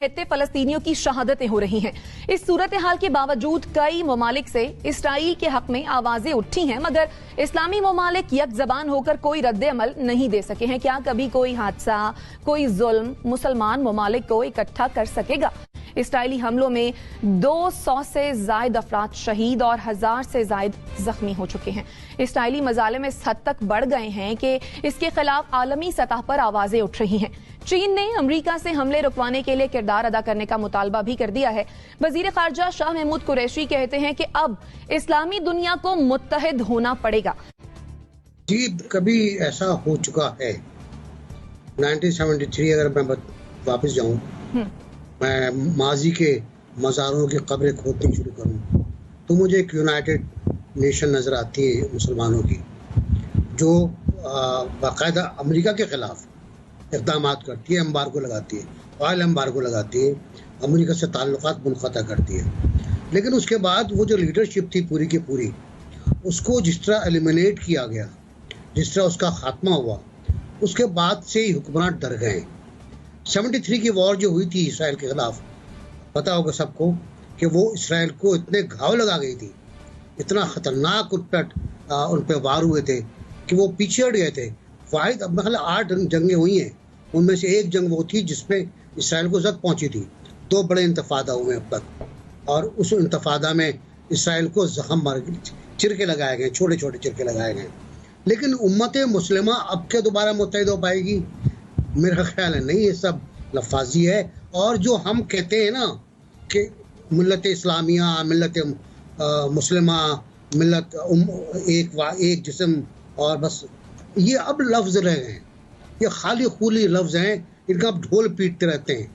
फलस्तीनियों की शहादतें हो रही हैं। इस सूरत हाल के बावजूद कई ममालिक से इसराइल के हक में आवाजें उठी हैं, मगर इस्लामी ममालिक एक जबान होकर कोई रद्द-ए-अमल नहीं दे सके हैं। क्या कभी कोई हादसा, कोई जुल्म मुसलमान ममालिक को इकट्ठा कर सकेगा? इसराइली हमलों में 200 से जायद अफराद शहीद और 1000 से जायद जख्मी हो चुके हैं। इसराइली मजालिम इस हद तक बढ़ गए हैं कि इसके खिलाफ आलमी सतह पर आवाजें उठ रही हैं। चीन ने अमेरिका से हमले रुकवाने के लिए किरदार अदा करने का मुतालबा भी कर दिया है। वजीर खारजा शाह महमूद कुरैशी कहते हैं कि अब इस्लामी दुनिया को मुत्तहिद होना पड़ेगा। जी, कभी ऐसा हो चुका है। 1973 अगर मैं वापस जाऊं, मैं माजी के मज़ारों की कब्रें खोदनी शुरू करूं, तो मुझे एक यूनाइटेड नेशन नज़र आती है मुसलमानों की, जो बाकायदा अमेरिका के ख़िलाफ़ इक़दामात करती है, एम्बार्गो लगाती है, ऑयल एम्बार्गो लगाती है, अमेरिका से ताल्लुकात मुनक़ता करती है। लेकिन उसके बाद वो जो लीडरशिप थी पूरी की पूरी, उसको जिस तरह एलिमिनेट किया गया, जिस तरह उसका ख़ात्मा हुआ, उसके बाद से ही हुक्मरान डर गए। 73 की वॉर जो हुई थी इसराइल के ख़िलाफ़, पता होगा सबको कि वो इसराइल को इतने घाव लगा गई थी, इतना ख़तरनाक उन पर वार हुए थे कि वो पीछे हट गए थे। वाहिद अब मतलब 8 जंगें हुई हैं, उनमें से एक जंग वो थी जिसमें इसराइल को ज़द पहुंची थी। 2 बड़े इंतफादा हुए अब तक, और उस इंतफादा में इसराइल को ज़ख्म मार चिरके लगाए गए, छोटे छोटे चिरके लगाए गए। लेकिन उम्मत मुस्लिमा अब क्या दोबारा मुत्तहिद हो पाएगी? मेरा ख्याल है नहीं, ये सब लफाजी है। और जो हम कहते हैं ना कि मिल्लत इस्लामिया, मिल्लत मुस्लिमा, मिल्लत एक जिस्म, और बस ये अब लफ्ज़ रहे हैं, ये खाली खूली लफ्ज़ हैं, इनका आप ढोल पीटते रहते हैं,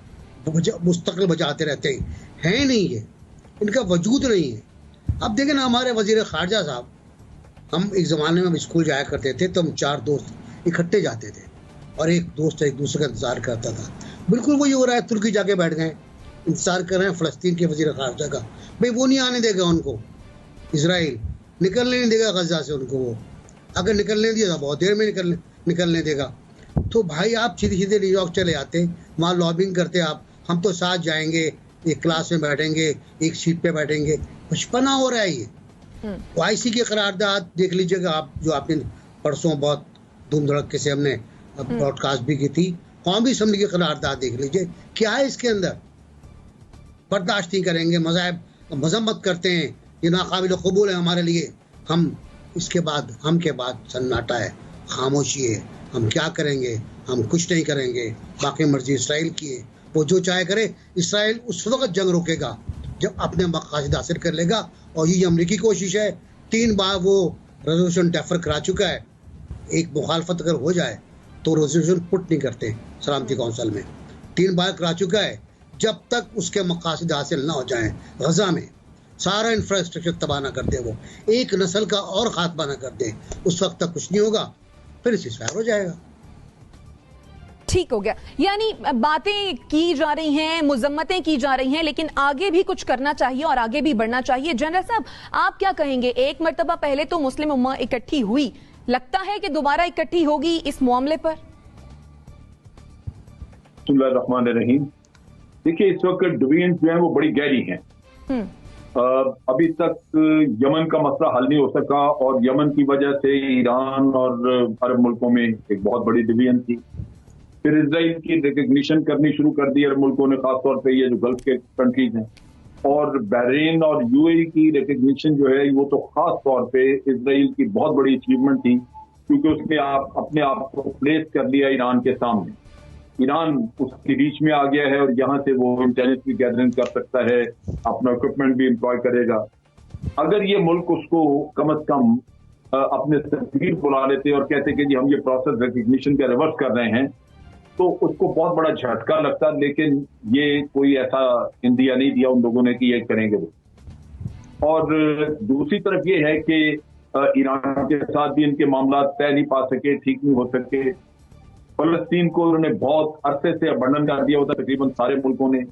मुस्तकिल बजाते रहते हैं, है नहीं ये, इनका वजूद नहीं है। अब देखें ना, हमारे वज़ीर ख़ारजा साहब, हम एक ज़माने में स्कूल जाया करते थे, तो हम 4 दोस्त इकट्ठे जाते थे और एक दोस्त एक दूसरे का इंतज़ार करता था। बिल्कुल वही हो रहा है, तुर्की जाके बैठ गए, इंतज़ार कर रहे हैं फ़लस्तीन के वज़ीर ख़ारजा का। भाई वो नहीं आने देगा उनको, इसराइल निकलने नहीं देगा गज़ा से उनको। वो अगर निकलने दिया तो बहुत देर में निकलने देगा। तो भाई आप सीधे सीधे न्यूयॉर्क चले आते, वहाँ लॉबिंग करते आप, हम तो साथ जाएंगे, एक क्लास में बैठेंगे, एक सीट पे बैठेंगे। बचपना हो रहा है ये। OIC की करारदाद देख लीजिएगा आप, जो आपने परसों बहुत धूम धड़के से हमने ब्रॉडकास्ट भी की थी। कौमी असम्बली की करारदाद देख लीजिए, क्या है इसके अंदर? बर्दाश्त नहीं करेंगे, मजम्मत करते हैं, ये नाकाबिल कबूल है हमारे लिए। हम के बाद सन्नाटा है, खामोशी है। हम क्या करेंगे? हम कुछ नहीं करेंगे, बाकी मर्जी इसराइल की है, वो जो चाहे करे। इसराइल उस वक्त जंग रोकेगा जब अपने मकासद हासिल कर लेगा, और ये अमरीकी कोशिश है। 3 बार वो रेजोल्यूशन डेफर करा चुका है। एक मुखालफत अगर हो जाए तो रेजोल्यूशन पुट नहीं करते सलामती कौंसिल में, 3 बार करा चुका है। जब तक उसके मकासद हासिल ना हो जाए, गजा में सारा इंफ्रास्ट्रक्चर तबाह ना कर दे, वो एक नस्ल का और खात्मा ना कर दे, उस वक्त तक कुछ नहीं होगा, फिर सीज़फायर हो जाएगा। ठीक हो गया, यानी बातें की जा रही हैं, मुजम्मतें की जा रही हैं, लेकिन आगे भी कुछ करना चाहिए और आगे भी बढ़ना चाहिए। जनरल साहब, आप क्या कहेंगे? एक मर्तबा पहले तो मुस्लिम उम्मा इकट्ठी हुई, लगता है कि दोबारा इकट्ठी होगी इस मामले पर? बिस्मिल्लाहिर्रहमानिर्रहीम। देखिए, इस वक्त डिवीजन जो है वो बड़ी गहरी हैं। अभी तक यमन का मसला हल नहीं हो सका, और यमन की वजह से ईरान और अरब मुल्कों में एक बहुत बड़ी डिवीजन थी। फिर इजराइल की रिकग्निशन करनी शुरू कर दी अरब मुल्कों ने, खासतौर पे ये जो गल्फ के कंट्रीज हैं, और बहरीन और UAE की रिकग्निशन जो है वो तो खास तौर पे इजराइल की बहुत बड़ी अचीवमेंट थी, क्योंकि उसने अपने आप को प्लेस कर लिया ईरान के सामने। ईरान उसकी रीच में आ गया है, और यहाँ से वो इंटेलिजेंस भी गैदरिंग कर सकता है, अपना इक्विपमेंट भी एम्प्लॉय करेगा। अगर ये मुल्क उसको कम अज कम अपने सफीर बुला लेते और कहते कि जी हम ये प्रोसेस रिकग्निशन का रिवर्स कर रहे हैं, तो उसको बहुत बड़ा झटका लगता। लेकिन ये कोई ऐसा इंडिया नहीं दिया उन लोगों ने कि ये करेंगे वो। और दूसरी तरफ ये है कि ईरान के साथ भी इनके मामला तय नहीं पा सके, ठीक नहीं हो सके। फलस्तीन को उन्होंने बहुत अरसे से अबंडन कर दिया होता, तकरीबन सारे मुल्कों ने।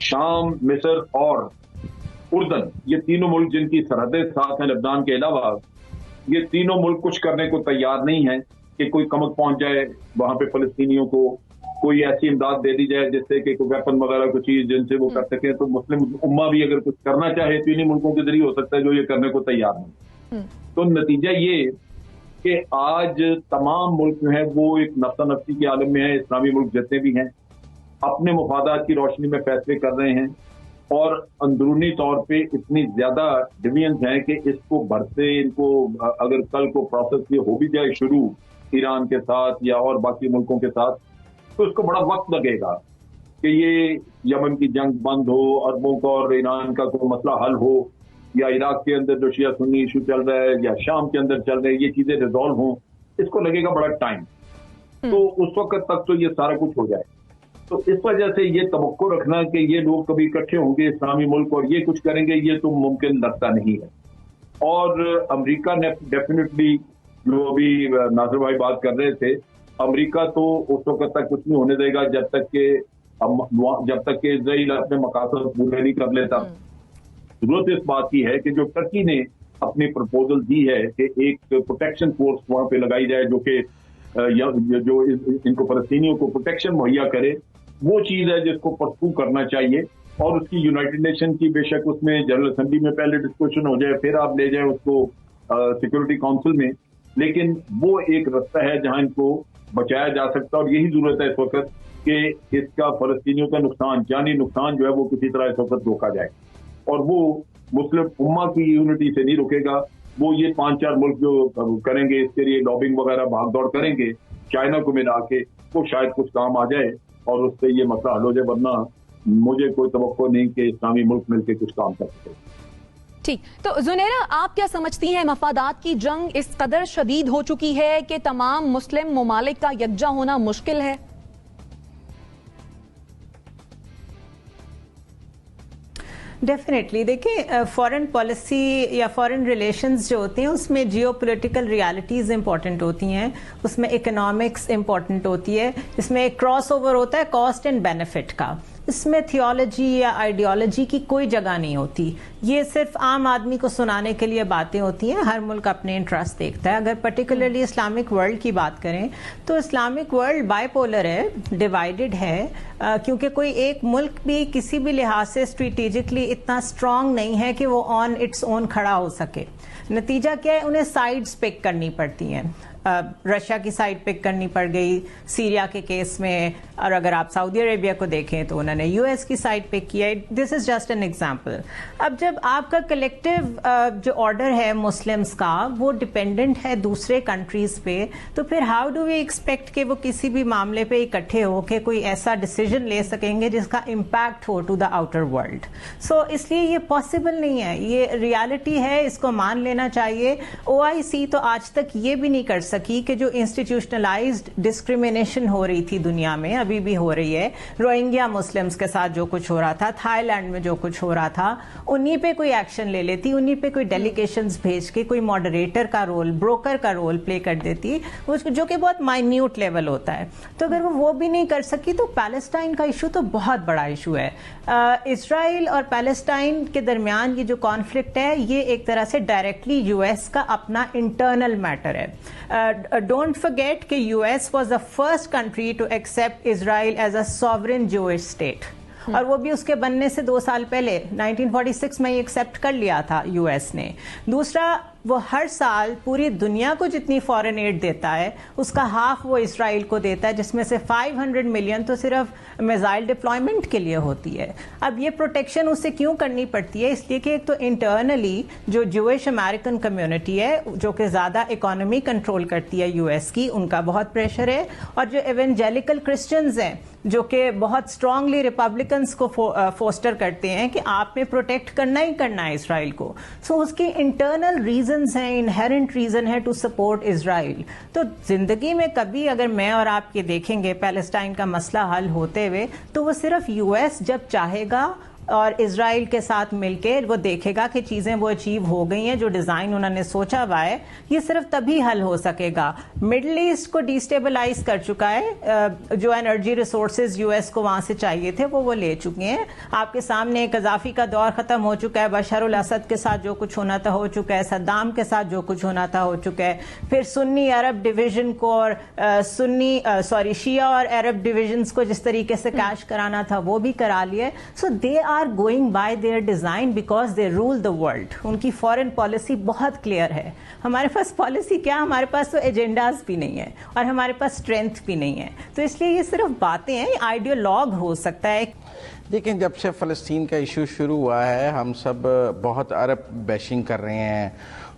शाम, मिस्र और उर्दन, ये तीनों मुल्क जिनकी सरहदें साथ हैं लेबनान के अलावा, ये तीनों मुल्क कुछ करने को तैयार नहीं हैं कि कोई कमक पहुंच जाए वहां पे फलस्तीनियों को, कोई ऐसी इमदाद दे दी जाए जिससे कि कोई वेपन वगैरह कोई चीज जिनसे वो कर सके, तो मुस्लिम उम्मा भी अगर कुछ करना चाहे तो इन्हीं मुल्कों के जरिए हो सकता है जो ये करने को तैयार हैं। तो नतीजा ये कि आज तमाम मुल्क जो है वो एक नफ्सा नफ्सी के आलम में है। इस्लामी मुल्क जितने भी हैं अपने मुफादात की रोशनी में फैसले कर रहे हैं और अंदरूनी तौर पे इतनी ज्यादा डिवीजन्स हैं कि इसको बढ़ते इनको अगर कल को प्रोसेस ये हो भी जाए शुरू ईरान के साथ या और बाकी मुल्कों के साथ, तो इसको बड़ा वक्त लगेगा कि ये यमन की जंग बंद हो, अरबों का और ईरान का कोई मसला हल हो, या इराक के अंदर जो शिया सुन्नी इशू चल रहा है या शाम के अंदर चल रहे हैं, ये चीजें रिजॉल्व हों, इसको लगेगा बड़ा टाइम। तो उस वक्त तक तो ये सारा कुछ हो जाए। तो इस वजह से ये तवक्को रखना कि ये लोग कभी इकट्ठे होंगे इस्लामी मुल्क और ये कुछ करेंगे, ये तो मुमकिन लगता नहीं है। और अमेरिका ने डेफिनेटली, जो अभी नासिर भाई बात कर रहे थे, अमेरिका तो उस वक्त तक कुछ नहीं होने देगा जब तक कि इजराइल अपने मकासद पूरे नहीं कर लेता। जरूरत इस बात की है कि जो टर्की ने अपनी प्रपोजल दी है कि एक प्रोटेक्शन फोर्स वहां पे लगाई जाए जो कि जो इनको फलस्तीनियों को प्रोटेक्शन मुहैया करे, वो चीज है जिसको परसू करना चाहिए। और उसकी यूनाइटेड नेशन की बेशक उसमें जनरल असेंबली में पहले डिस्कशन हो जाए, फिर आप ले जाए उसको सिक्योरिटी काउंसिल में, लेकिन वो एक रास्ता है जहां इनको बचाया जा सकता है। और यही जरूरत है इस वक्त कि इसका फलस्तीनियों का नुकसान, जानी नुकसान जो है वो किसी तरह इस वक्त रोका जाए। और वो मुस्लिम उम्मा की यूनिटी से नहीं रुकेगा, वो ये 5-4 मुल्क जो करेंगे इसके लिए लॉबिंग वगैरह भाग दौड़ करेंगे, चाइना को मिला के, वो शायद कुछ काम आ जाए और उससे ये मसला हल हो जाए। वरना मुझे कोई तवक्को नहीं कि इस्लामी मुल्क मिलकर कुछ काम कर सके। ठीक, तो जुनैरा, आप क्या समझती हैं, मफादात की जंग इस कदर शदीद हो चुकी है कि तमाम मुस्लिम ममालिक का यकजा होना मुश्किल है? डेफिनेटली। देखिए, फॉरेन पॉलिसी या फॉरेन रिलेशंस जो होते हैं उसमें जियो पोलिटिकल रियलिटीज़ इंपॉर्टेंट होती हैं, उसमें इकोनॉमिक्स इंपॉर्टेंट होती है, इसमें एक क्रॉस ओवर होता है कॉस्ट एंड बेनिफिट का। इसमें थियोलॉजी या आइडियोलॉजी की कोई जगह नहीं होती। ये सिर्फ आम आदमी को सुनाने के लिए बातें होती हैं। हर मुल्क अपने इंटरेस्ट देखता है। अगर पर्टिकुलरली इस्लामिक वर्ल्ड की बात करें तो इस्लामिक वर्ल्ड बाइपोलर है, डिवाइडेड है, क्योंकि कोई एक मुल्क भी किसी भी लिहाज से स्ट्रेटेजिकली इतना स्ट्रांग नहीं है कि वो ऑन इट्स ओन खड़ा हो सके। नतीजा क्या है, उन्हें साइड्स पिक करनी पड़ती हैं। रशिया की साइड पिक करनी पड़ गई सीरिया के केस में, और अगर आप सऊदी अरेबिया को देखें तो उन्होंने यूएस की साइड पिक किया है। This is just an example. अब जब आपका कलेक्टिव जो ऑर्डर है मुस्लिम्स का वो डिपेंडेंट है दूसरे कंट्रीज पे, तो फिर हाउ डू वी एक्सपेक्ट कि वो किसी भी मामले पे इकट्ठे हो के कोई ऐसा डिसीजन ले सकेंगे जिसका इम्पैक्ट हो टू द आउटर वर्ल्ड। सो इसलिए ये पॉसिबल नहीं है, ये रियलिटी है, इसको मान लेना चाहिए। OIC तो आज तक ये भी नहीं कर सकी कि जो इंस्टीट्यूशनलाइज्ड डिस्क्रिमिनेशन हो रही थी दुनिया में, अभी भी हो रही है, रोहिंग्या मुस्लिम्स के साथ जो कुछ हो रहा था, थाईलैंड में जो कुछ हो रहा था, उन्हीं पे कोई एक्शन ले लेती, उन्हीं पे कोई डेलीगेशंस भेज के कोई मॉडरेटर का रोल, ब्रोकर का रोल प्ले कर देती, जो कि बहुत माइन्यूट लेवल होता है। तो अगर वो भी नहीं कर सकी तो पैलेस्टाइन का इशू तो बहुत बड़ा इशू है। इसराइल और पैलेस्टाइन के दरमियान ये जो कॉन्फ्लिक्ट है ये एक तरह से डायरेक्टली यूएस का अपना इंटरनल मैटर है। Don't forget कि US was the first country to accept Israel as a sovereign Jewish state, और वो भी उसके बनने से 2 साल पहले 1946 में एक्सेप्ट कर लिया था यूएस ने। दूसरा, वो हर साल पूरी दुनिया को जितनी फॉरेन एड देता है उसका हाफ वो इसराइल को देता है, जिसमें से 500 मिलियन तो सिर्फ मिसाइल डिप्लॉयमेंट के लिए होती है। अब ये प्रोटेक्शन उसे क्यों करनी पड़ती है? इसलिए कि एक तो इंटरनली जो ज्यूइश अमेरिकन कम्युनिटी है जो कि ज़्यादा इकोनॉमी कंट्रोल करती है यूएस की, उनका बहुत प्रेशर है, और जो एवेंजेलिकल क्रिश्चियंस हैं जो कि बहुत स्ट्रांगली रिपब्लिकन्स को फोस्टर करते हैं कि आपने प्रोटेक्ट करना ही करना है इसराइल को। सो उसके इंटरनल रीजंस हैं, इनहेरेंट रीजन है टू सपोर्ट इसराइल। तो जिंदगी में कभी अगर मैं और आप ये देखेंगे पैलेस्टाइन का मसला हल होते हुए, तो वो सिर्फ यूएस जब चाहेगा اور اسرائیل کے ساتھ مل کے وہ دیکھے گا کہ چیزیں وہ اچیو ہو گئی ہیں جو ڈیزائن انہوں نے سوچا ہوا ہے. یہ صرف تبھی حل ہو سکے گا. مڈل ایسٹ کو ڈیسٹیبلائز کر چکا ہے, جو انرجی ریسورسز یو ایس کو وہاں سے چاہیے تھے وہ لے چکے ہیں. آپ کے سامنے قذافی کا دور ختم ہو چکا ہے, بشار الاسد کے ساتھ جو کچھ ہونا تھا ہو چکا ہے, صدام کے ساتھ جو کچھ ہونا تھا ہو چکا ہے. پھر سنی عرب ڈویژن کو اور شیعہ اور عرب ڈویژنز کو جس طریقے سے کیش کرانا تھا وہ بھی کرا لیے. So they are going by their design because they rule the world. ان کی فارن پالیسی بہت کلیئر ہے. ہمارے پاس پالیسی کیا, ہمارے پاس تو ایجنڈاز بھی نہیں ہے اور ہمارے پاس اسٹرینتھ بھی نہیں ہے. تو اس لیے یہ صرف باتیں ہیں, آئیڈیالوگ ہو سکتا ہے. دیکھیں, جب سے فلسطین کا ایشو شروع ہوا ہے ہم سب بہت عرب بیشنگ کر رہے ہیں,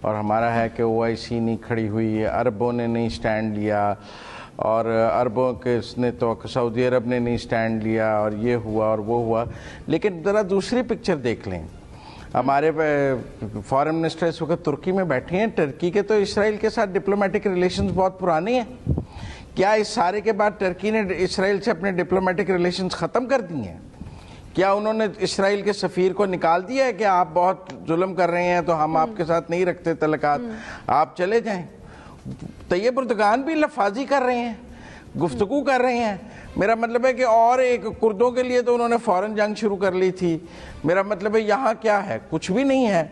اور ہمارا ہے کہ OIC نہیں کھڑی ہوئی, عربوں نے نہیں سٹینڈ لیا, اور عربوں کے نے تو سعودی عرب نے نہیں سٹینڈ لیا, اور یہ ہوا اور وہ ہوا. لیکن ذرا دوسری پکچر دیکھ لیں. ہمارے فارن منسٹر اس وقت ترکی میں بیٹھے ہیں. ٹرکی کے تو اسرائیل کے ساتھ ڈپلومیٹک ریلیشنز بہت پرانے ہیں. کیا اس سارے کے بعد ٹرکی نے اسرائیل سے اپنے ڈپلومیٹک ریلیشنز ختم کر دی ہیں؟ کیا انہوں نے اسرائیل کے سفیر کو نکال دیا ہے کہ آپ بہت ظلم کر رہے ہیں تو ہم آپ کے ساتھ نہیں رکھتے تعلقات, آپ چلے جائیں؟ طیب اردگان بھی لفاظی کر رہے ہیں, گفتگو کر رہے ہیں. میرا مطلب ہے کہ اور ایک کردوں کے لیے تو انہوں نے فوراً جنگ شروع کر لی تھی. میرا مطلب ہے یہاں کیا ہے, کچھ بھی نہیں ہے.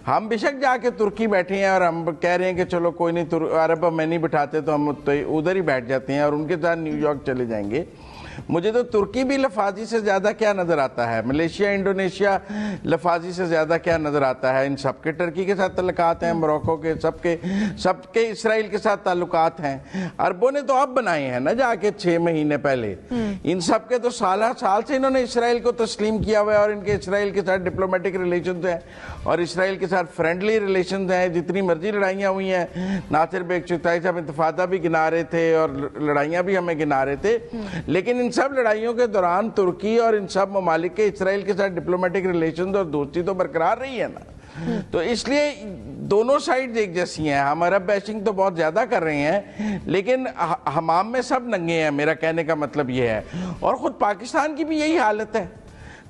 ہم بے شک جا کے ترکی بیٹھے ہیں اور ہم کہہ رہے ہیں کہ چلو کوئی نہیں, عرب ہمیں نہیں بٹھاتے تو ہم ادھر ہی بیٹھ جاتے ہیں اور ان کے ساتھ نیو یارک چلے جائیں گے. مجھے تو ترکی بھی لفاظی سے زیادہ کیا نظر آتا ہے, ملیشیا انڈونیشیا لفاظی سے زیادہ کیا نظر آتا ہے. ان سب کے ٹرکی کے ساتھ تعلقات ہیں, موروکو کے سب کے اسرائیل کے ساتھ تعلقات ہیں. عربوں نے تو اب بنائے ہیں نا جا کے 6 مہینے پہلے. ان سب کے تو سال سے انہوں نے اسرائیل کو تسلیم کیا ہوا ہے, اور ان کے اسرائیل کے ساتھ ڈپلومیٹک ریلیشنز ہیں اور اسرائیل کے ساتھ فرینڈلی ریلیشنز ہیں. جتنی مرضی لڑائیاں ہوئی ہیں, ناصر بیگ چغتائی صاحب انتفاضہ بھی گنا رہے تھے اور لڑائیاں بھی ہمیں گنا رہے تھے, لیکن ان سب لڑائیوں کے دوران ترکی اور ان سب ممالک کے اسرائیل کے ساتھ ڈپلومیٹک ریلیشنز اور دوستی تو برقرار رہی ہے نا. تو اس لیے دونوں سائڈ ایک جیسی ہیں. ہم عرب بیشنگ تو بہت زیادہ کر رہے ہیں, لیکن حمام میں سب ننگے ہیں, میرا کہنے کا مطلب یہ ہے. اور خود پاکستان کی بھی یہی حالت ہے.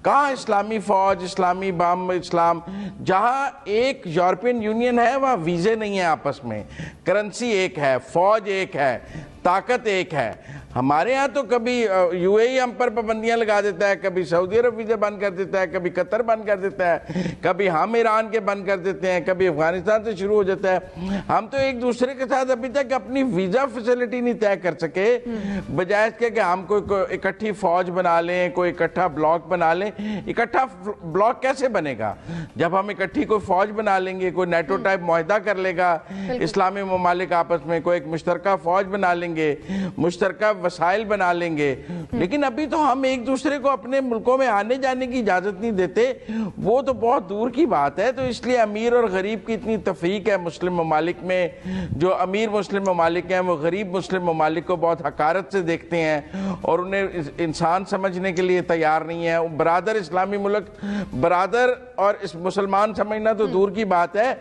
کہاں اسلامی فوج, اسلامی بم, اسلام, جہاں ایک یورپین یونین ہے وہاں ویزے نہیں ہیں آپس میں, کرنسی ایک ہے, فوج ایک ہے, طاقت ایک ہے. ہمارے ہاں تو کبھی UAE ہم پر پابندیاں لگا دیتا ہے, کبھی سعودی عرب ویزے بند کر دیتا ہے, کبھی قطر بند کر دیتا ہے, کبھی ہم ایران کے بند کر دیتے ہیں, کبھی افغانستان سے شروع ہو جاتا ہے. ہم تو ایک دوسرے کے ساتھ ابھی تک اپنی ویزا فیسلٹی نہیں طے کر سکے, بجائے اس کے کہ ہم کوئی اکٹھی فوج بنا لیں, کوئی اکٹھا بلاک بنا لیں. اکٹھا بلاک کیسے بنے گا جب ہم اکٹھی کوئی فوج بنا لیں گے, کوئی نیٹو ٹائپ معاہدہ کر لے گا اسلامی ممالک آپس میں, کوئی ایک مشترکہ فوج بنا لیں گے, مشترکہ وسائل بنا لیں گے. لیکن ابھی تو ہم ایک دوسرے کو اپنے ملکوں میں آنے جانے کی اجازت نہیں دیتے, وہ تو بہت دور کی بات ہے. تو اس لیے امیر اور غریب کی اتنی تفریق ہے مسلم ممالک میں. جو امیر مسلم ممالک ہیں وہ غریب مسلم ممالک کو بہت حقارت سے دیکھتے ہیں اور انہیں انسان سمجھنے کے لیے تیار نہیں ہے. برادر اسلامی ملک, برادر اور اس مسلمان سمجھنا تو دور کی بات ہے,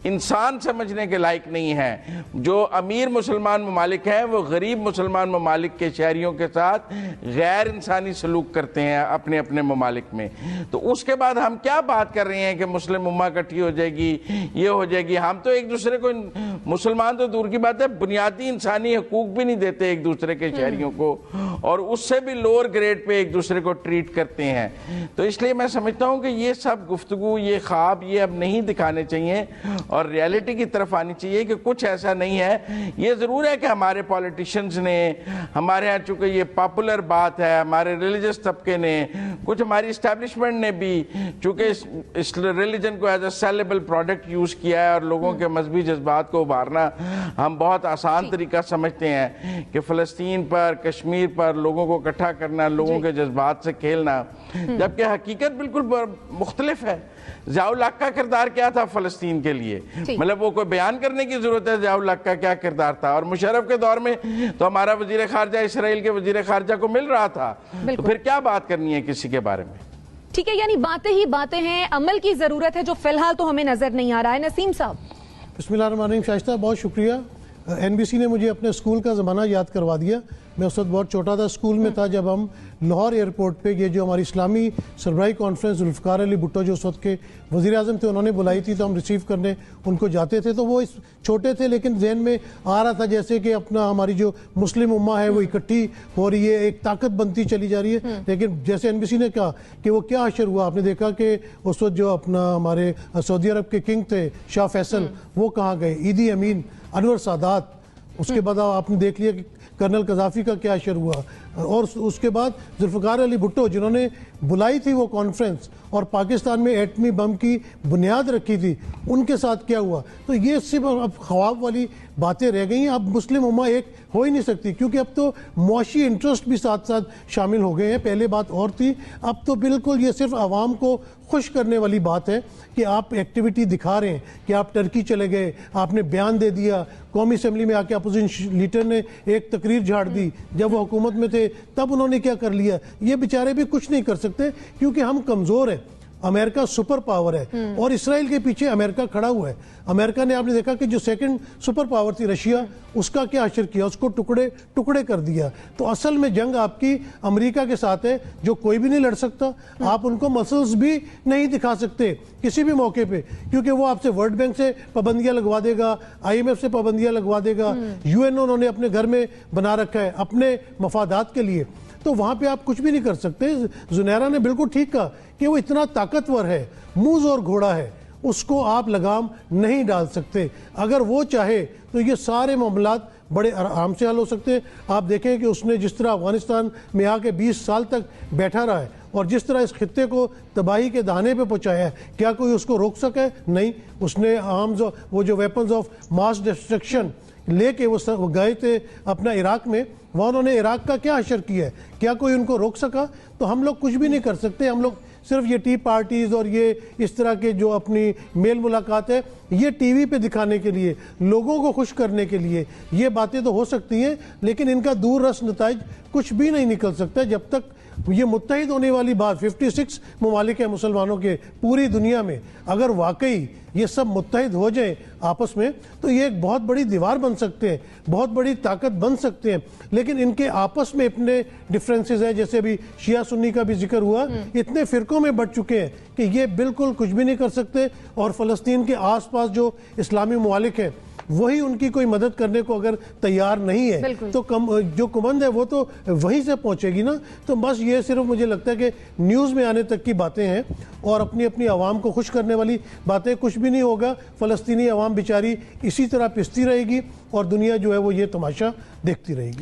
انسان سمجھنے کے لائق نہیں ہے. جو امیر مسلمان ممالک ہیں وہ غریب مسلمان ممالک کے شہریوں کے ساتھ غیر انسانی سلوک کرتے ہیں اپنے اپنے ممالک میں. تو اس کے بعد ہم کیا بات کر رہے ہیں کہ مسلم امہ اکٹھی ہو جائے گی, یہ ہو جائے گی. ہم تو ایک دوسرے کو, مسلمان تو دور کی بات ہے, بنیادی انسانی حقوق بھی نہیں دیتے ایک دوسرے کے شہریوں کو, اور اس سے بھی لوور گریڈ پہ ایک دوسرے کو ٹریٹ کرتے ہیں. تو اس لیے میں سمجھتا ہوں کہ یہ سب گفتگو, یہ خواب, یہ اب نہیں دکھانے چاہیے اور ریالٹی کی طرف آنی چاہیے کہ کچھ ایسا نہیں ہے. یہ ضرور ہے کہ ہمارے پولیٹیشنز نے, ہمارے ہاں چونکہ یہ پاپولر بات ہے, ہمارے ریلیجس طبقے نے, کچھ ہماری اسٹیبلشمنٹ نے بھی چونکہ اس ریلیجن کو as a sellable product use کیا ہے, اور لوگوں کے مذہبی جذبات کو ابھارنا ہم بہت آسان طریقہ سمجھتے ہیں کہ فلسطین پر, کشمیر پر لوگوں کو اکٹھا کرنا, لوگوں کے جذبات سے کھیلنا, جبکہ حقیقت بالکل مختلف ہے. ضیاء الحق کا کردار کیا تھا فلسطین کے لیے, مطلب وہ کوئی بیان کرنے کی ضرورت ہے ضیاء الحق کا کیا کردار تھا. اور مشرف کے دور میں تو ہمارا وزیر خارجہ اسرائیل کے وزیر خارجہ کو مل رہا تھا, تو پھر کیا بات کرنی ہے کسی کے بارے میں. ٹھیک ہے, یعنی باتیں ہی باتیں ہیں, عمل کی ضرورت ہے جو فی الحال تو ہمیں نظر نہیں آ رہا ہے. نسیم صاحب. بسم اللہ الرحمن الرحیم. شائستہ, بہت شکریہ. NBC نے مجھے اپنے اسکول کا زمانہ یاد کروا دیا. میں اس وقت بہت چھوٹا تھا، اسکول میں تھا، جب ہم لاہور ایئرپورٹ پہ یہ جو ہماری اسلامی سربراہی کانفرنس ذوالفقار علی بھٹو جو اس وقت کے وزیر اعظم تھے انہوں نے بلائی تھی، تو ہم ریسیو کرنے ان کو جاتے تھے. تو وہ چھوٹے تھے لیکن ذہن میں آ رہا تھا جیسے کہ اپنا ہماری جو مسلم امہ ہے وہ اکٹھی ہو رہی ہے، ایک طاقت بنتی چلی جا رہی ہے. لیکن جیسے NBC نے کہا کہ وہ کیا حشر ہوا، آپ نے دیکھا کہ اس وقت جو اپنا ہمارے سعودی عرب کے کنگ تھے شاہ فیصل، وہ کہاں گئے، ایدی امین، انور سادات، اس کے بعد آپ نے دیکھ لیا کہ کرنل قذافی کا کیا حشر ہوا، اور اس کے بعد ذوالفقار علی بھٹو جنہوں نے بلائی تھی وہ کانفرنس اور پاکستان میں ایٹمی بم کی بنیاد رکھی تھی، ان کے ساتھ کیا ہوا. تو یہ صرف اب خواب والی باتیں رہ گئی ہیں. اب مسلم امہ ایک ہو ہی نہیں سکتی کیونکہ اب تو معاشی انٹرسٹ بھی ساتھ ساتھ شامل ہو گئے ہیں. پہلے بات اور تھی، اب تو بالکل یہ صرف عوام کو خوش کرنے والی بات ہے کہ آپ ایکٹیویٹی دکھا رہے ہیں کہ آپ ٹرکی چلے گئے، آپ نے بیان دے دیا، قومی اسمبلی میں آ کے اپوزیشن لیڈر نے ایک تقریر جھاڑ دی، جب وہ حکومت میں تھے تب انہوں نے کیا کر لیا. یہ بیچارے بھی کچھ نہیں کر سکتے کیونکہ ہم کمزور ہیں. امریکہ سپر پاور ہے اور اسرائیل کے پیچھے امریکہ کھڑا ہوا ہے. امریکہ نے آپ نے دیکھا کہ جو سیکنڈ سپر پاور تھی رشیا، اس کا کیا حشر کیا، اس کو ٹکڑے ٹکڑے کر دیا. تو اصل میں جنگ آپ کی امریکہ کے ساتھ ہے جو کوئی بھی نہیں لڑ سکتا. آپ ان کو مسلز بھی نہیں دکھا سکتے کسی بھی موقع پہ کیونکہ وہ آپ سے ورلڈ بینک سے پابندیاں لگوا دے گا، IMF سے پابندیاں لگوا دے گا، UN انہوں نے اپنے گھر میں بنا رکھا ہے اپنے مفادات کے لیے. تو وہاں پہ آپ کچھ بھی نہیں کر سکتے. زنیرہ نے بالکل ٹھیک کہا کہ وہ اتنا طاقتور ہے، موز اور گھوڑا ہے، اس کو آپ لگام نہیں ڈال سکتے. اگر وہ چاہے تو یہ سارے معاملات بڑے آرام سے حل ہو سکتے ہیں. آپ دیکھیں کہ اس نے جس طرح افغانستان میں آ کے 20 سال تک بیٹھا رہا ہے اور جس طرح اس خطے کو تباہی کے دہانے پہ پہنچایا ہے، کیا کوئی اس کو روک سکے؟ نہیں. اس نے آرمز، وہ جو ویپنز آف ماس ڈسٹرکشن لے کے وہ گئے تھے اپنا عراق میں، وہاں انہوں نے عراق کا کیا حشر کیا ہے، کیا کوئی ان کو روک سکا؟ تو ہم لوگ کچھ بھی نہیں کر سکتے. ہم لوگ صرف یہ ٹی پارٹیز اور یہ اس طرح کے جو اپنی میل ملاقات ہے، یہ ٹی وی پہ دکھانے کے لیے، لوگوں کو خوش کرنے کے لیے یہ باتیں تو ہو سکتی ہیں لیکن ان کا دور رس نتائج کچھ بھی نہیں نکل سکتا جب تک یہ متحد ہونے والی بات 56 ممالک ہیں مسلمانوں کے پوری دنیا میں، اگر واقعی یہ سب متحد ہو جائیں آپس میں تو یہ ایک بہت بڑی دیوار بن سکتے ہیں، بہت بڑی طاقت بن سکتے ہیں. لیکن ان کے آپس میں اتنے ڈفرینسز ہیں، جیسے ابھی شیعہ سنی کا بھی ذکر ہوا، اتنے فرقوں میں بٹ چکے ہیں کہ یہ بالکل کچھ بھی نہیں کر سکتے. اور فلسطین کے آس پاس جو اسلامی ممالک ہیں وہی ان کی کوئی مدد کرنے کو اگر تیار نہیں ہے تو جو کمند ہے وہ تو وہیں سے پہنچے گی نا. تو بس یہ صرف مجھے لگتا ہے کہ نیوز میں آنے تک کی باتیں ہیں اور اپنی اپنی عوام کو خوش کرنے والی باتیں. کچھ بھی نہیں ہوگا، فلسطینی عوام بیچاری اسی طرح پستی رہے گی اور دنیا جو ہے وہ یہ تماشا دیکھتی رہے گی.